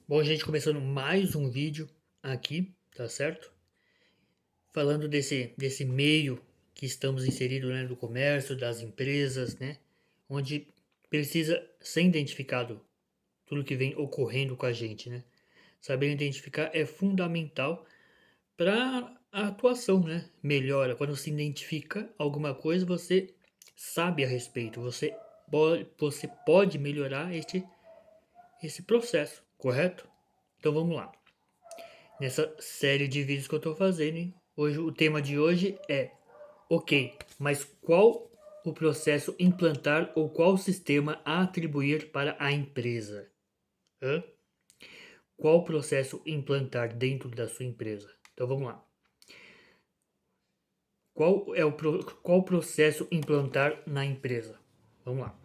Bom, gente, começando mais um vídeo aqui, tá certo? Falando desse meio que estamos inseridos, né, do comércio, das empresas, né, onde precisa ser identificado tudo que vem ocorrendo com a gente, né? Saber identificar é fundamental para a atuação, né? Melhora. Quando se identifica alguma coisa, você sabe a respeito, você pode melhorar esse processo, correto? Então vamos lá. Nessa série de vídeos que eu estou fazendo, hein? Hoje, o tema de hoje é: ok, mas qual o processo implantar ou qual sistema atribuir para a empresa? Hã? Qual processo implantar dentro da sua empresa? Então vamos lá. Qual processo implantar na empresa? Vamos lá.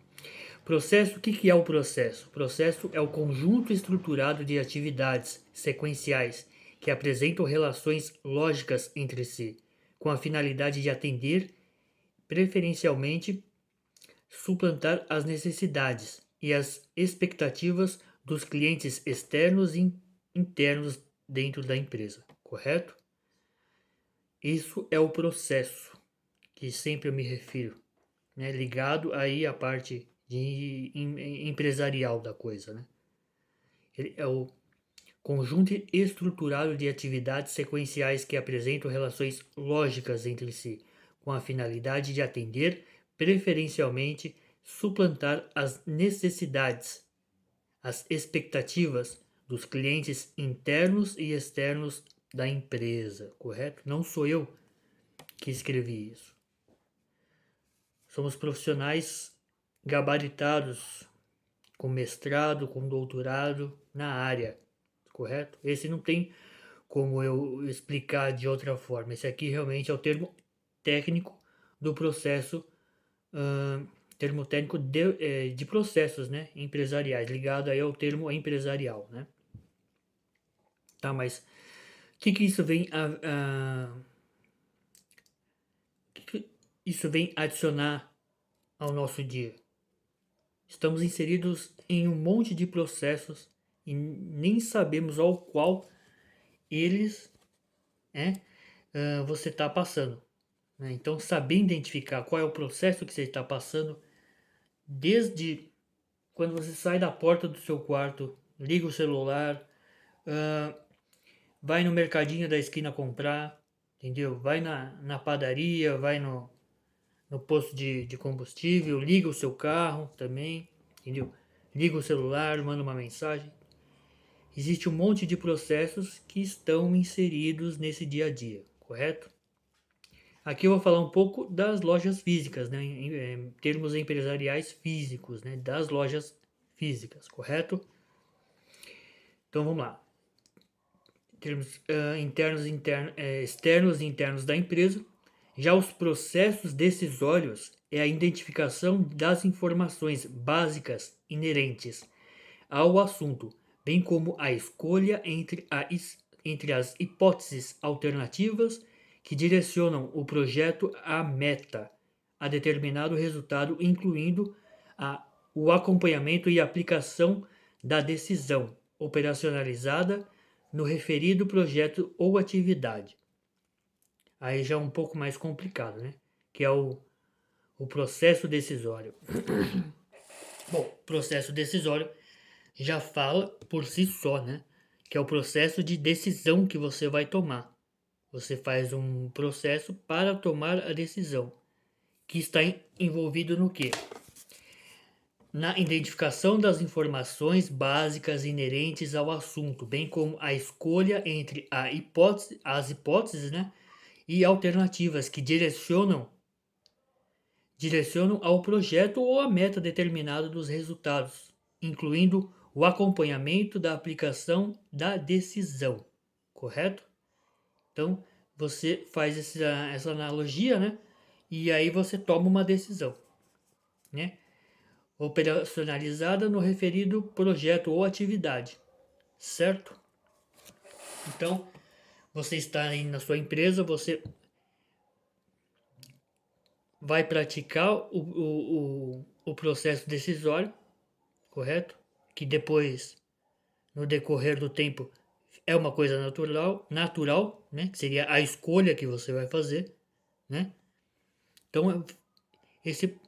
Processo, o que é o processo? O processo é o conjunto estruturado de atividades sequenciais que apresentam relações lógicas entre si, com a finalidade de atender, preferencialmente, suplantar as necessidades e as expectativas dos clientes externos e internos dentro da empresa, correto? Isso é o processo que sempre eu me refiro, né, ligado aí à parte empresarial da coisa, né? Ele é o conjunto estruturado de atividades sequenciais que apresentam relações lógicas entre si, com a finalidade de atender, preferencialmente, suplantar as necessidades, as expectativas dos clientes internos e externos da empresa, correto? Não sou eu que escrevi isso. Somos profissionais gabaritados, com mestrado, com doutorado na área, correto? Esse não tem como eu explicar de outra forma. Esse aqui realmente é o termo técnico do processo, uh, termo técnico de processos, né, empresariais, ligado aí ao termo empresarial, né? Tá, mas que isso vem que isso vem adicionar ao nosso dia? Estamos inseridos em um monte de processos e nem sabemos ao qual eles, né, você está passando, né? Então, saber identificar qual é o processo que você está passando, desde quando você sai da porta do seu quarto, liga o celular, uh, vai no mercadinho da esquina comprar, entendeu? Vai na padaria, vai no posto de combustível, liga o seu carro também, entendeu? Liga o celular, manda uma mensagem. Existe um monte de processos que estão inseridos nesse dia a dia, correto? Aqui eu vou falar um pouco das lojas físicas, né, em termos empresariais físicos, né, das lojas físicas, correto? Então vamos lá. Termos externos e internos da empresa. Já os processos decisórios é a identificação das informações básicas inerentes ao assunto, bem como a escolha entre as hipóteses alternativas que direcionam o projeto à meta, a determinado resultado, incluindo o acompanhamento e aplicação da decisão operacionalizada no referido projeto ou atividade. Aí já é um pouco mais complicado, né? Que é o processo decisório. Bom, processo decisório já fala por si só, né? Que é o processo de decisão que você vai tomar. Você faz um processo para tomar a decisão, que está envolvido no quê? Na identificação das informações básicas inerentes ao assunto, bem como a escolha entre as hipóteses, né, e alternativas que direcionam ao projeto ou à meta determinada dos resultados, incluindo o acompanhamento da aplicação da decisão, correto? Então, você faz essa analogia, né? E aí você toma uma decisão, né? Operacionalizada no referido projeto ou atividade, certo? Então, você está aí na sua empresa, você vai praticar o processo decisório, correto? Que depois no decorrer do tempo é uma coisa natural, né? Que seria a escolha que você vai fazer, né? Então, esse,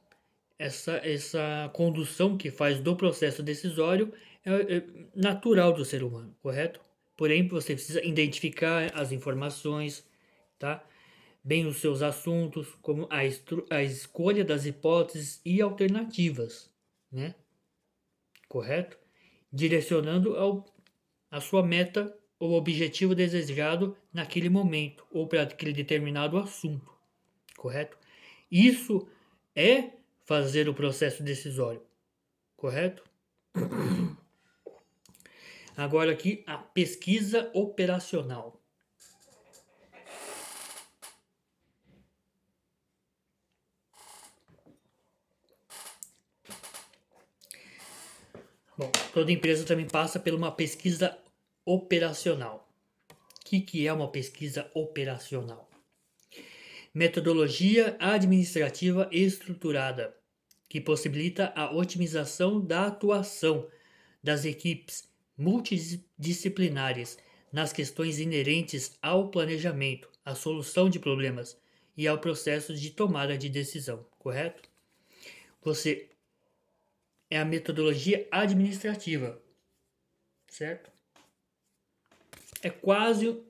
essa condução que faz do processo decisório é natural do ser humano, correto? Porém, você precisa identificar as informações, tá? Bem os seus assuntos, como a escolha das hipóteses e alternativas, né? Correto? Direcionando a sua meta ou objetivo desejado naquele momento ou para aquele determinado assunto, correto? Isso é fazer o processo decisório, correto? Agora aqui a pesquisa operacional. Bom, toda empresa também passa por uma pesquisa operacional. O que é uma pesquisa operacional? Metodologia administrativa estruturada, que possibilita a otimização da atuação das equipes multidisciplinares nas questões inerentes ao planejamento, à solução de problemas e ao processo de tomada de decisão, correto? Você é a metodologia administrativa, certo? É quase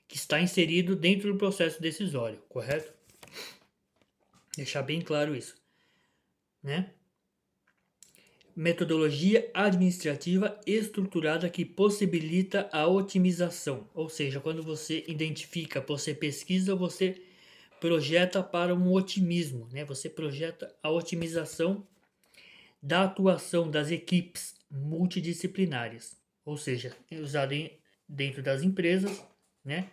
que está inserido dentro do processo decisório, correto? Deixar bem claro isso, né? Metodologia administrativa estruturada que possibilita a otimização, ou seja, quando você identifica, você pesquisa, você projeta para um otimismo, né? Você projeta a otimização da atuação das equipes multidisciplinares, ou seja, é usado dentro das empresas, né?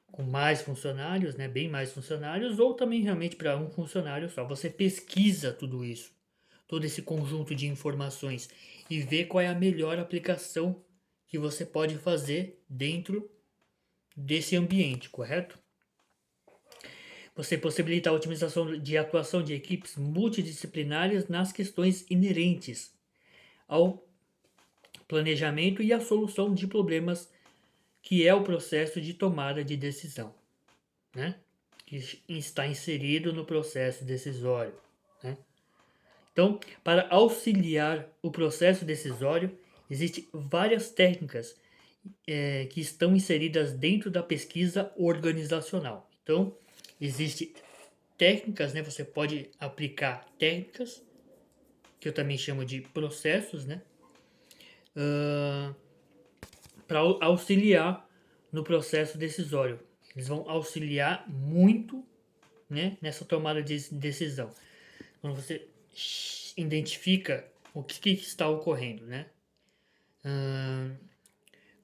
Com mais funcionários, né? Bem mais funcionários, ou também realmente para um funcionário só. Você pesquisa tudo isso, todo esse conjunto de informações e vê qual é a melhor aplicação que você pode fazer dentro desse ambiente, correto? Você possibilita a otimização de atuação de equipes multidisciplinares nas questões inerentes ao planejamento e à solução de problemas, que é o processo de tomada de decisão, né? Que está inserido no processo decisório, né? Então, para auxiliar o processo decisório, existem várias técnicas que estão inseridas dentro da pesquisa organizacional. Então, existem técnicas, né? Você pode aplicar técnicas, que eu também chamo de processos, né? Para auxiliar no processo decisório. Eles vão auxiliar muito, né, nessa tomada de decisão. Quando você identifica o que está ocorrendo, né?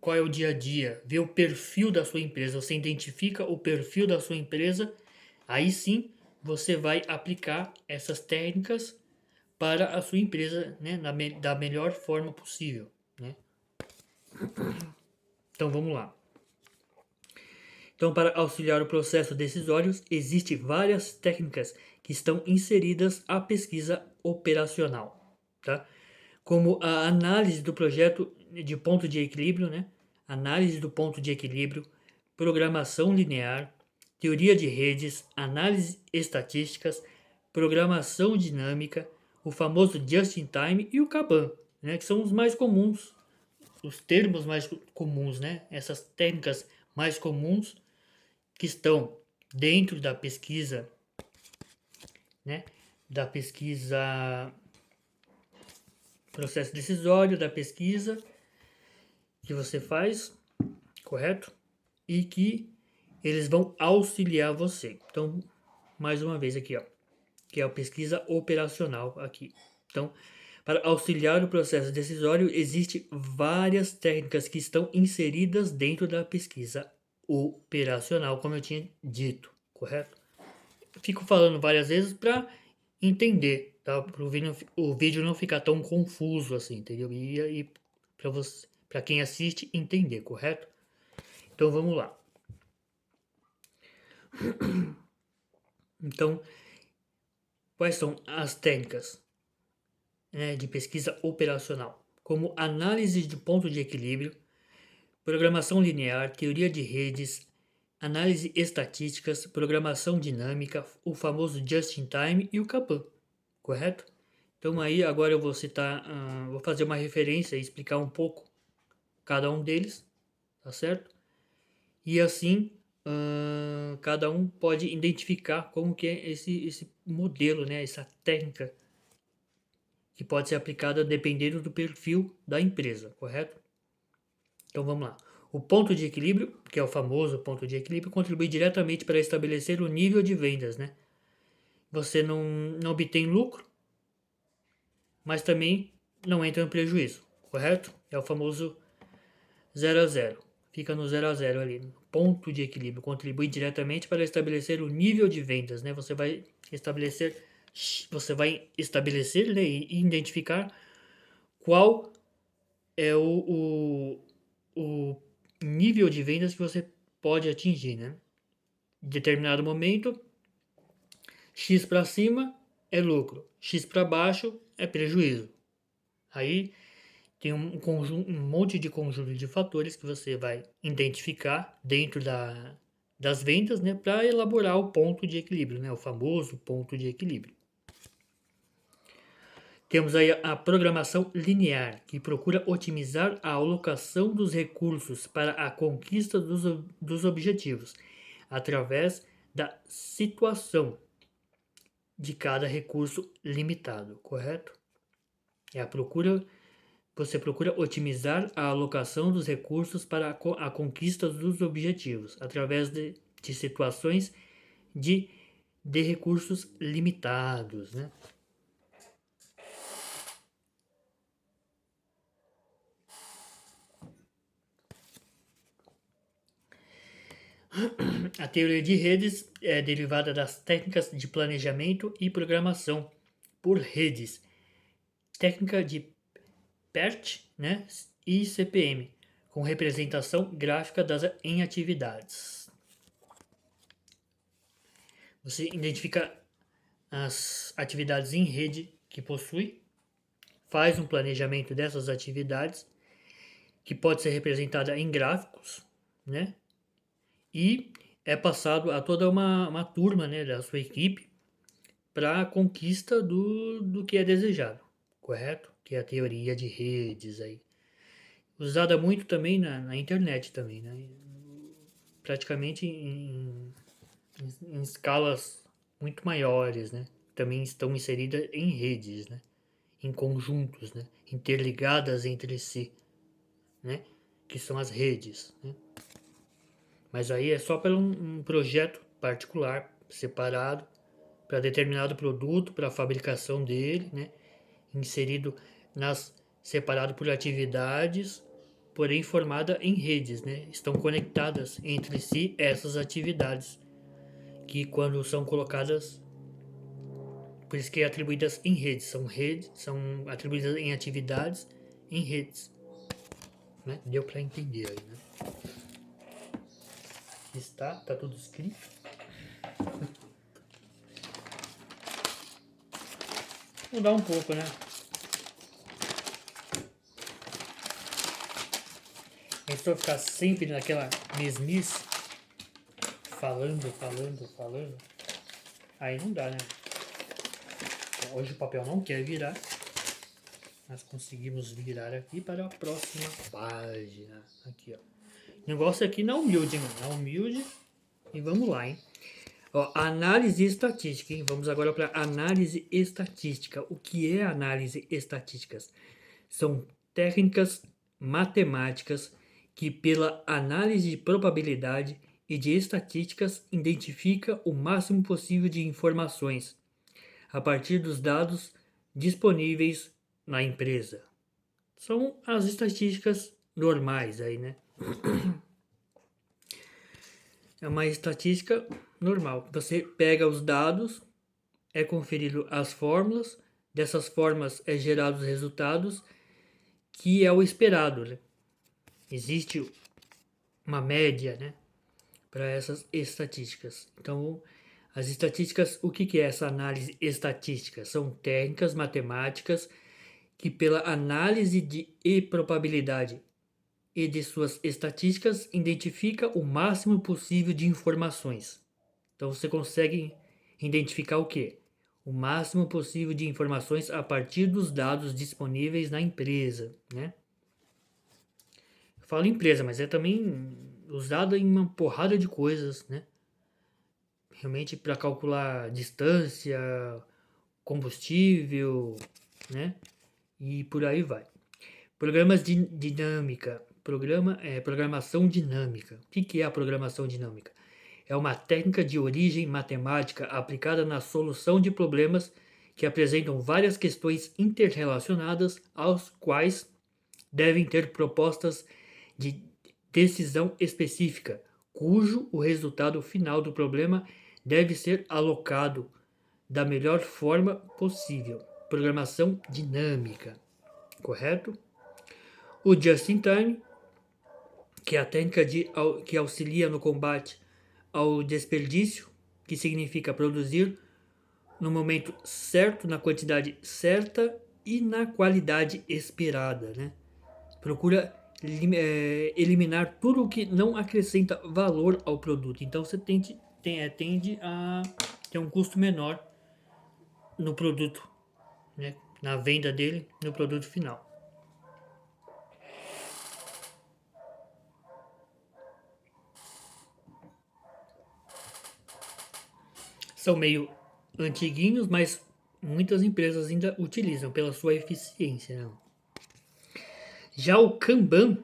Qual é o dia a dia, vê o perfil da sua empresa, você identifica o perfil da sua empresa, aí sim você vai aplicar essas técnicas para a sua empresa, né, da melhor forma possível, né? Então vamos lá. Então, para auxiliar o processo decisório, existem várias técnicas que estão inseridas à pesquisa operacional, tá? Como a análise do projeto de ponto de equilíbrio, né? Análise do ponto de equilíbrio, programação linear, teoria de redes, análise estatísticas, programação dinâmica, o famoso just-in-time e o Kanban, né? Que são os mais comuns, os termos mais comuns, né? Essas técnicas mais comuns que estão dentro da pesquisa, né? Da pesquisa, processo decisório, da pesquisa que você faz, correto? E que eles vão auxiliar você. Então, mais uma vez aqui, ó, que é a pesquisa operacional aqui. Então, para auxiliar o processo decisório, existem várias técnicas que estão inseridas dentro da pesquisa operacional, como eu tinha dito, correto? Fico falando várias vezes para entender, tá? Para o vídeo não ficar tão confuso assim, entendeu? E aí para você, para quem assiste entender, correto? Então vamos lá. Então, quais são as técnicas, né, de pesquisa operacional? como análise de ponto de equilíbrio, programação linear, teoria de redes, análise estatísticas, programação dinâmica, o famoso just-in-time e o Kanban, correto? Então aí agora eu vou citar, vou fazer uma referência e explicar um pouco cada um deles, tá certo? E assim cada um pode identificar como que é esse modelo, né? Essa técnica que pode ser aplicada dependendo do perfil da empresa, correto? Então vamos lá. O ponto de equilíbrio, que é o famoso ponto de equilíbrio, contribui diretamente para estabelecer o nível de vendas, né? Você não obtém lucro, mas também não entra em prejuízo, correto? É o famoso zero a zero. Fica no zero a zero ali. Ponto de equilíbrio contribui diretamente para estabelecer o nível de vendas, né? Você vai estabelecer, né, e identificar qual é o nível de vendas que você pode atingir, né? Em determinado momento, X para cima é lucro, X para baixo é prejuízo. Aí tem um monte de conjunto de fatores que você vai identificar dentro das vendas, né, para elaborar o ponto de equilíbrio, né, o famoso ponto de equilíbrio. Temos aí a programação linear, que procura otimizar a alocação dos recursos para a conquista dos objetivos, através da situação de cada recurso limitado, correto? Você procura otimizar a alocação dos recursos para a conquista dos objetivos, através de situações de, de recursos limitados, né? A teoria de redes é derivada das técnicas de planejamento e programação por redes, técnica de PERT, né, e CPM, com representação gráfica em atividades. Você identifica as atividades em rede que possui, faz um planejamento dessas atividades, que pode ser representada em gráficos, né, e é passado a toda uma turma, né, da sua equipe para a conquista do que é desejado, correto? Que é a teoria de redes aí. Usada muito também na internet também, né? Praticamente em escalas muito maiores, né? Também estão inseridas em redes, né? Em conjuntos, né? Interligadas entre si, né? Que são as redes, né? Mas aí é só para um projeto particular, separado, para determinado produto, para a fabricação dele, né? Inserido separado por atividades, porém formada em redes, né? Estão conectadas entre si essas atividades, que quando são colocadas, por isso que é atribuídas em redes, são atribuídas em atividades em redes, né? Deu para entender aí, né? Tá tudo escrito. Mudar um pouco, né? A gente vai ficar sempre naquela mesmice, falando. Aí não dá, né? Hoje o papel não quer virar. Nós conseguimos virar aqui para a próxima página. Aqui, ó. O negócio aqui na humilde, mano. Na humilde. E vamos lá, hein? Ó, análise estatística, hein? Vamos agora para análise estatística. O que é análise estatística? São técnicas matemáticas que, pela análise de probabilidade e de estatísticas, identifica o máximo possível de informações a partir dos dados disponíveis na empresa. São as estatísticas normais aí, né? É uma estatística normal. Você pega os dados, é conferido as fórmulas, dessas fórmulas é gerado os resultados, que é o esperado, né? Existe uma média, né, para essas estatísticas. Então, as estatísticas, o que é essa análise estatística? São técnicas matemáticas que pela análise e probabilidade e de suas estatísticas identifica o máximo possível de informações. Então você consegue identificar o quê? O máximo possível de informações a partir dos dados disponíveis na empresa, né? Eu falo empresa, mas é também usado em uma porrada de coisas, né? Realmente para calcular distância, combustível, né? E por aí vai. Programas de dinâmica. Programação dinâmica. O que é a programação dinâmica? É uma técnica de origem matemática aplicada na solução de problemas que apresentam várias questões interrelacionadas, aos quais devem ter propostas de decisão específica, cujo o resultado final do problema deve ser alocado da melhor forma possível. Programação dinâmica, correto? O just-in-time, que é a técnica que auxilia no combate ao desperdício, que significa produzir no momento certo, na quantidade certa e na qualidade esperada, né? Procura eliminar tudo o que não acrescenta valor ao produto. Então você tende a ter um custo menor no produto, né? Na venda dele, no produto final. São meio antiguinhos, mas muitas empresas ainda utilizam pela sua eficiência, né? Já o Kanban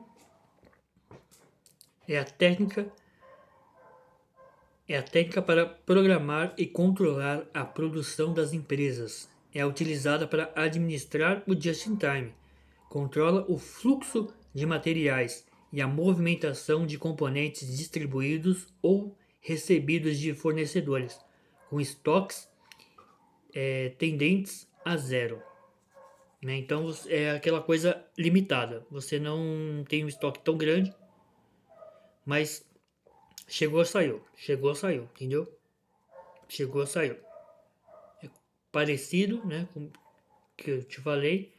é a técnica para programar e controlar a produção das empresas. É utilizada para administrar o just-in-time, controla o fluxo de materiais e a movimentação de componentes distribuídos ou recebidos de fornecedores, com estoques tendentes a zero. Né? Então é aquela coisa limitada. Você não tem um estoque tão grande, mas chegou, saiu. Chegou, saiu, entendeu? Chegou, saiu. É parecido, né, com o que eu te falei,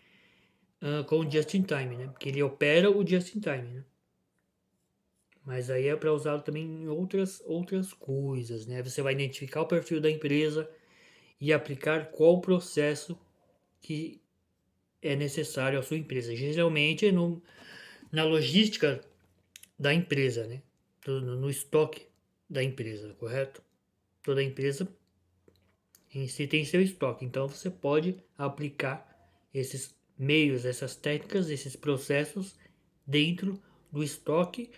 com o just in time, né? Porque ele opera o just in time, né? Mas aí é para usar também em outras coisas, né? Você vai identificar o perfil da empresa e aplicar qual processo que é necessário à sua empresa. Geralmente na logística da empresa, né? No estoque da empresa, correto? Toda empresa em si tem seu estoque, então você pode aplicar esses meios, essas técnicas, esses processos dentro do estoque,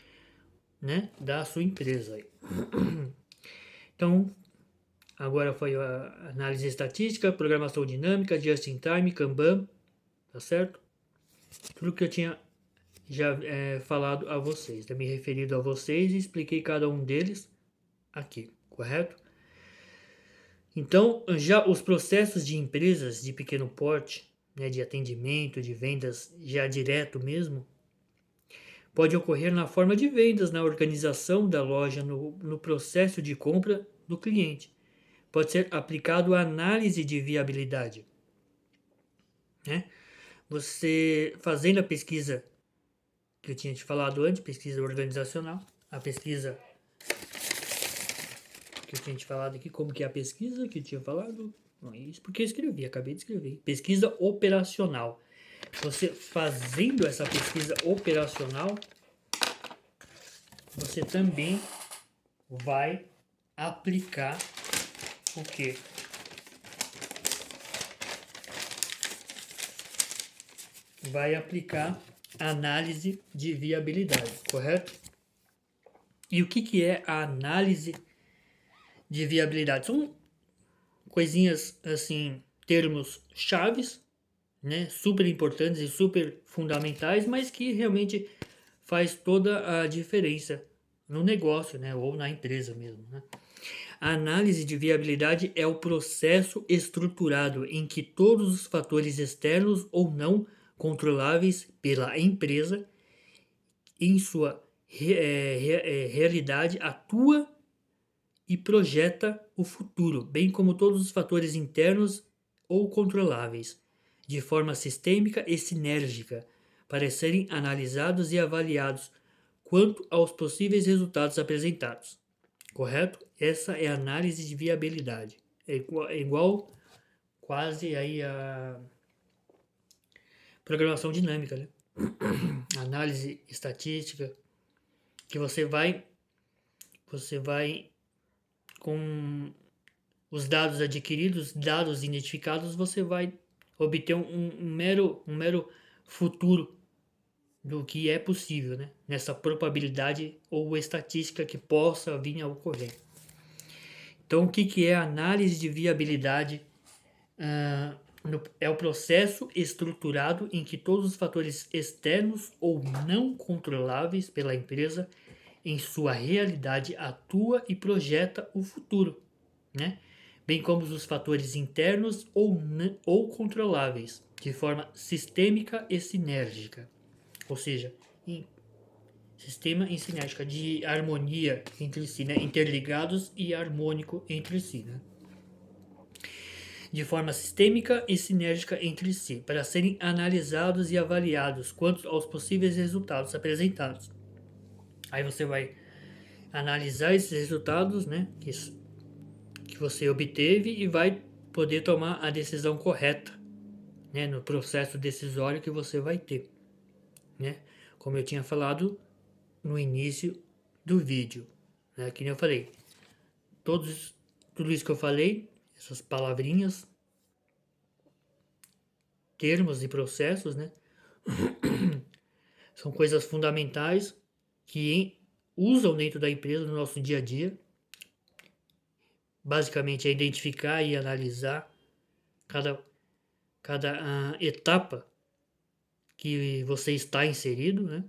né, da sua empresa. Então, agora foi a análise estatística, programação dinâmica, just-in-time, Kanban, tá certo? Tudo que eu tinha já falado a vocês, me referido a vocês e expliquei cada um deles aqui, correto? Então, já os processos de empresas de pequeno porte, né, de atendimento, de vendas já direto mesmo, pode ocorrer na forma de vendas, na organização da loja, no processo de compra do cliente. Pode ser aplicado a análise de viabilidade. Né? Você fazendo a pesquisa que eu tinha te falado antes, pesquisa organizacional, a pesquisa que eu tinha te falado aqui, como que é a pesquisa que eu tinha falado? Não é isso porque eu escrevi, acabei de escrever. Pesquisa operacional. Você fazendo essa pesquisa operacional, você também vai aplicar o quê? Vai aplicar análise de viabilidade, correto? E o que é a análise de viabilidade? São coisinhas assim, termos chaves, né, super importantes e super fundamentais, mas que realmente faz toda a diferença no negócio, né, ou na empresa mesmo, né? A análise de viabilidade é o processo estruturado em que todos os fatores externos ou não controláveis pela empresa em sua realidade atua e projeta o futuro, bem como todos os fatores internos ou controláveis, de forma sistêmica e sinérgica, para serem analisados e avaliados quanto aos possíveis resultados apresentados. Correto? Essa é a análise de viabilidade. É igual quase aí a programação dinâmica, né? Análise estatística, que você vai com os dados adquiridos, dados identificados, você vai obter um mero futuro do que é possível, né? Nessa probabilidade ou estatística que possa vir a ocorrer. Então, o que é a análise de viabilidade? É o processo estruturado em que todos os fatores externos ou não controláveis pela empresa em sua realidade atua e projeta o futuro, né? Bem como os fatores internos ou controláveis, de forma sistêmica e sinérgica, ou seja, sistema e sinérgica, de harmonia entre si, né? Interligados e harmônico entre si, né? De forma sistêmica e sinérgica entre si, para serem analisados e avaliados quanto aos possíveis resultados apresentados. Aí você vai analisar esses resultados, né, que você obteve, e vai poder tomar a decisão correta, né, no processo decisório que você vai ter, né? Como eu tinha falado no início do vídeo, né, que nem eu falei, tudo isso que eu falei, essas palavrinhas, termos e processos, né, são coisas fundamentais que usam dentro da empresa no nosso dia a dia. Basicamente é identificar e analisar cada etapa que você está inserido, né?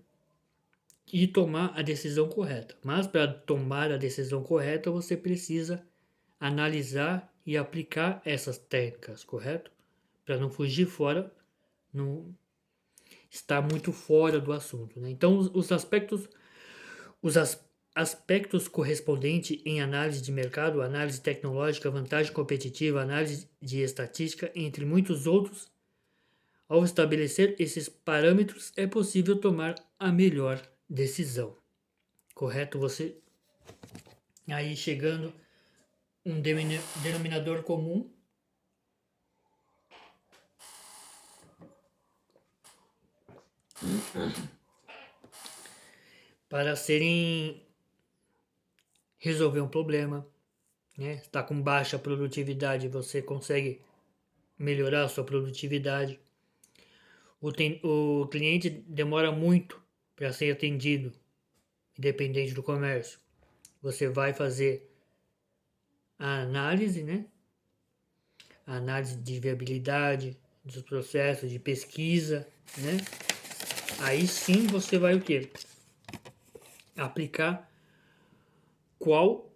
E tomar a decisão correta. Mas para tomar a decisão correta, você precisa analisar e aplicar essas técnicas, correto? Para não fugir fora, não estar muito fora do assunto, né? Então, os aspectos correspondentes em análise de mercado, análise tecnológica, vantagem competitiva, análise de estatística, entre muitos outros. Ao estabelecer esses parâmetros, é possível tomar a melhor decisão. Correto? Você aí chegando um denominador comum para resolver um problema, né? Está com baixa produtividade, você consegue melhorar a sua produtividade. O cliente demora muito para ser atendido, independente do comércio. Você vai fazer a análise, né? A análise de viabilidade dos processos de pesquisa, né? Aí sim você vai o quê? Aplicar qual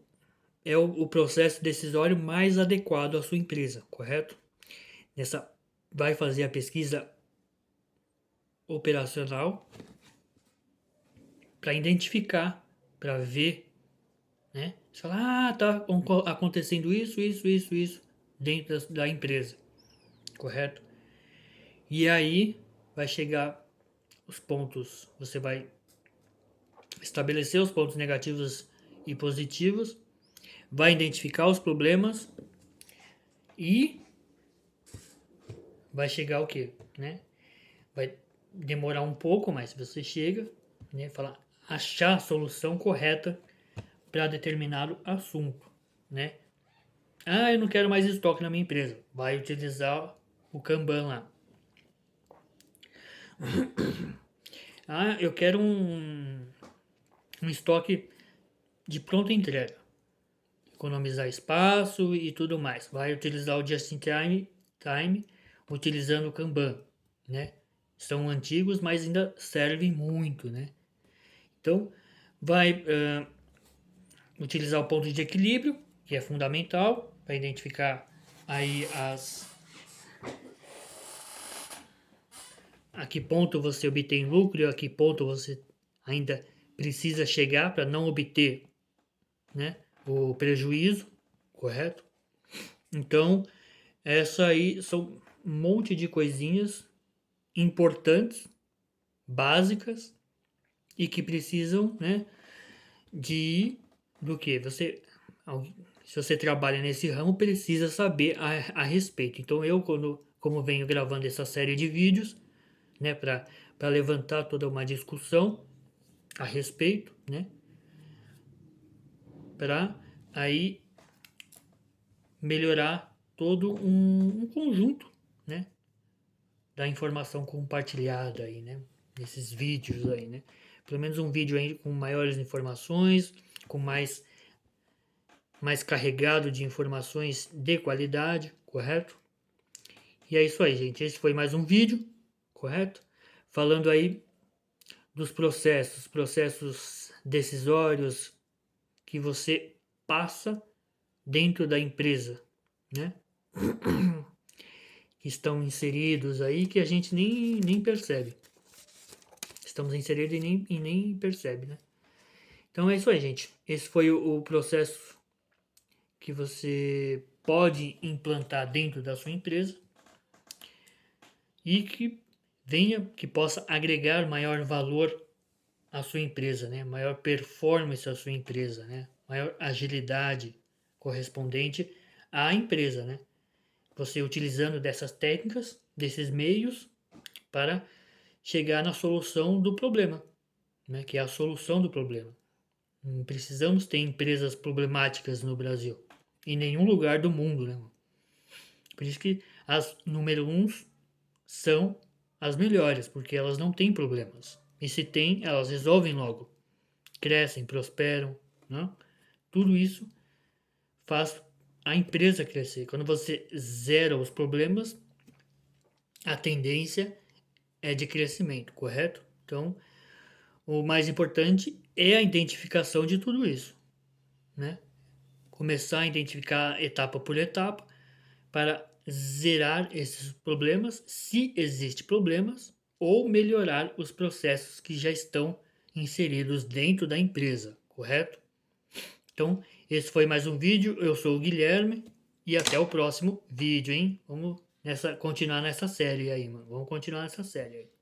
é o processo decisório mais adequado à sua empresa, correto? Vai fazer a pesquisa operacional para identificar, para ver, né? Você fala, tá acontecendo isso dentro da empresa, correto? E aí vai chegar os pontos, você vai estabelecer os pontos negativos e positivos, vai identificar os problemas e vai chegar o quê, né? Vai demorar um pouco, mas você chega, né, achar a solução correta para determinado assunto, né? Eu não quero mais estoque na minha empresa. Vai utilizar o Kanban lá. Eu quero um estoque de pronta entrega. Economizar espaço e tudo mais. Vai utilizar o Just in Time utilizando o Kanban, né? São antigos, mas ainda servem muito, né? Então, vai utilizar o ponto de equilíbrio, que é fundamental para identificar aí a que ponto você obtém lucro e a que ponto você ainda precisa chegar para não obter, né, o prejuízo, correto? Então, essa aí um monte de coisinhas importantes, básicas e que precisam, né, do que você, se você trabalha nesse ramo, precisa saber a respeito. Então eu, como venho gravando essa série de vídeos, né, para levantar toda uma discussão a respeito, né, para aí melhorar todo um conjunto, né, da informação compartilhada aí, né, nesses vídeos aí, né. Pelo menos um vídeo aí com maiores informações, com mais carregado de informações de qualidade, correto? E é isso aí, gente. Esse foi mais um vídeo, correto? Falando aí dos processos decisórios que você passa dentro da empresa, né? Que estão inseridos aí que a gente nem percebe. Estamos inseridos e nem percebe, né? Então é isso aí, gente. Esse foi o processo que você pode implantar dentro da sua empresa e que possa agregar maior valor à sua empresa, né? Maior performance à sua empresa, né? Maior agilidade correspondente à empresa, né? Você utilizando dessas técnicas, desses meios para chegar na solução do problema, né? Que é a solução do problema. Não precisamos ter empresas problemáticas no Brasil, em nenhum lugar do mundo, né? Por isso que as número uns são as melhores, porque elas não têm problemas. E se tem, elas resolvem logo. Crescem, prosperam, né? Tudo isso faz a empresa crescer. Quando você zera os problemas, a tendência é de crescimento, correto? Então, o mais importante é a identificação de tudo isso, né? Começar a identificar etapa por etapa para zerar esses problemas, se existem problemas, ou melhorar os processos que já estão inseridos dentro da empresa, correto? Então, esse foi mais um vídeo. Eu sou o Guilherme e até o próximo vídeo, hein? Vamos continuar nessa série aí, mano. Vamos continuar nessa série aí.